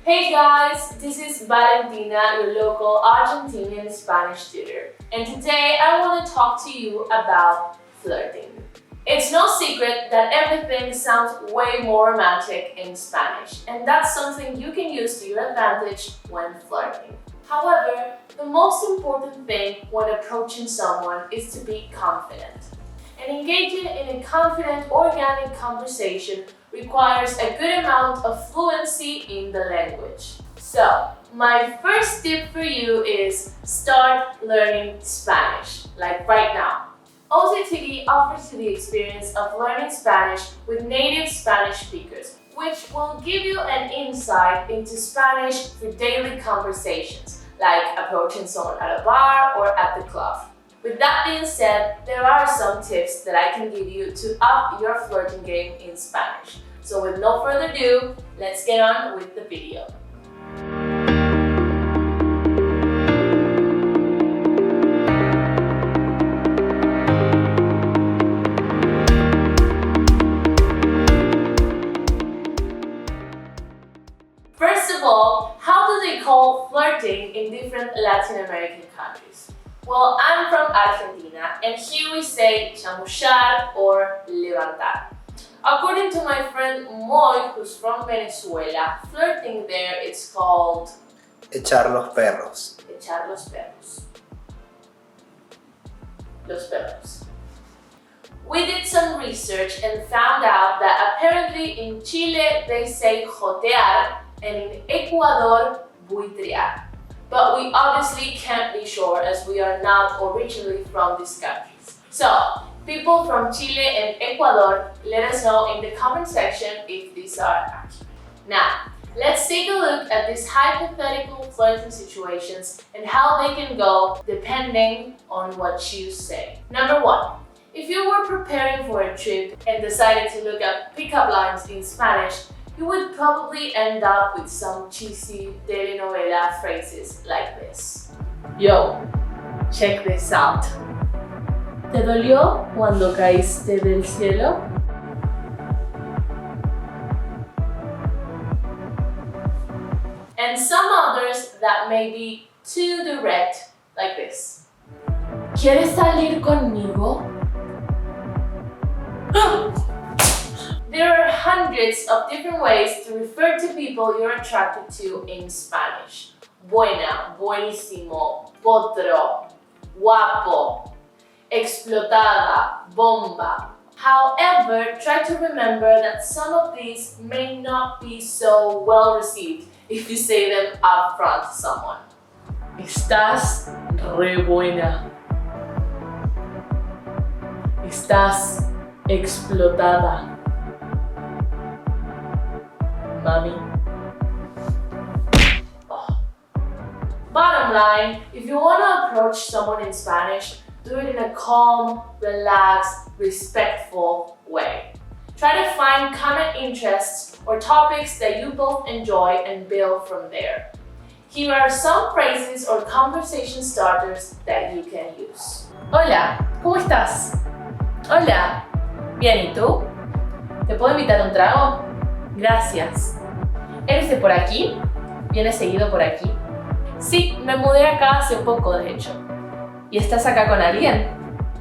Hey guys, this is Valentina, your local Argentinian Spanish tutor. And today I want to talk to you about flirting. It's no secret that everything sounds way more romantic in Spanish, and that's something you can use to your advantage when flirting. However, the most important thing when approaching someone is to be confident. And engaging in a confident, organic conversation requires a good amount of fluency in the language. So, my first tip for you is start learning Spanish, like right now. OCTB offers you the experience of learning Spanish with native Spanish speakers, which will give you an insight into Spanish for daily conversations, like approaching someone at a bar or at the club. With that being said, there are some tips that I can give you to up your flirting game in Spanish. So with no further ado, let's get on with the video. First of all, how do they call flirting in different Latin American countries? Well, I'm from Argentina, and here we say chamullar or levantar. According to my friend Moy, who's from Venezuela, flirting there is called echar los perros. echar los perros. Los perros. We did some research and found out that apparently in Chile they say jotear and in Ecuador buitrear. But we obviously can't be sure as we are not originally from these countries. So, people from Chile and Ecuador, let us know in the comment section if these are accurate. Now, let's take a look at these hypothetical flirting situations and how they can go depending on what you say. Number 1. If you were preparing for a trip and decided to look up pickup lines in Spanish, you would probably end up with some cheesy telenovela phrases like this. Yo, check this out. ¿Te dolió cuando caíste del cielo? And some others that may be too direct, like this. ¿Quieres salir conmigo? There are hundreds of different ways to refer to people you're attracted to in Spanish. Buena, buenísimo, potro, guapo, explotada, bomba. However, try to remember that some of these may not be so well received if you say them up front to someone. Estás re buena. Estás explotada. Mommy. Oh. Bottom line, if you want to approach someone in Spanish, do it in a calm, relaxed, respectful way. Try to find common interests or topics that you both enjoy and build from there. Here are some phrases or conversation starters that you can use. Hola, ¿cómo estás? Hola, bien, ¿y tú? ¿Te puedo invitar a un trago? Gracias. ¿Eres de por aquí? ¿Vienes seguido por aquí? Sí, me mudé acá hace poco, de hecho. ¿Y estás acá con alguien?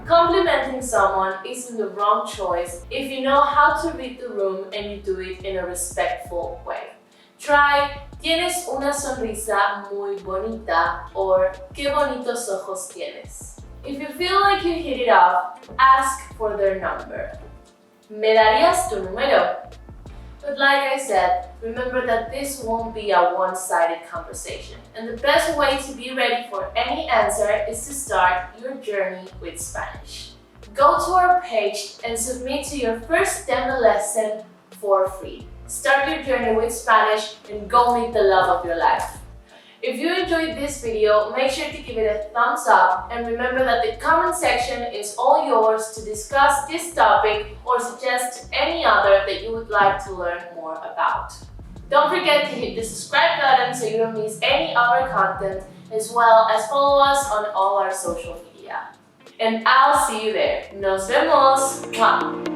Complimenting someone isn't the wrong choice if you know how to read the room and you do it in a respectful way. Try, tienes una sonrisa muy bonita, or qué bonitos ojos tienes. If you feel like you hit it off, ask for their number. ¿Me darías tu número? But like I said, remember that this won't be a one-sided conversation, and the best way to be ready for any answer is to start your journey with Spanish. Go to our page and submit to your first demo lesson for free. Start your journey with Spanish and go meet the love of your life. If you enjoyed this video, make sure to give it a thumbs up and remember that the comment section is all yours to discuss this topic or suggest any other that you would like to learn more about. Don't forget to hit the subscribe button so you don't miss any other content, as well as follow us on all our social media. And I'll see you there. Nos vemos! Mwah.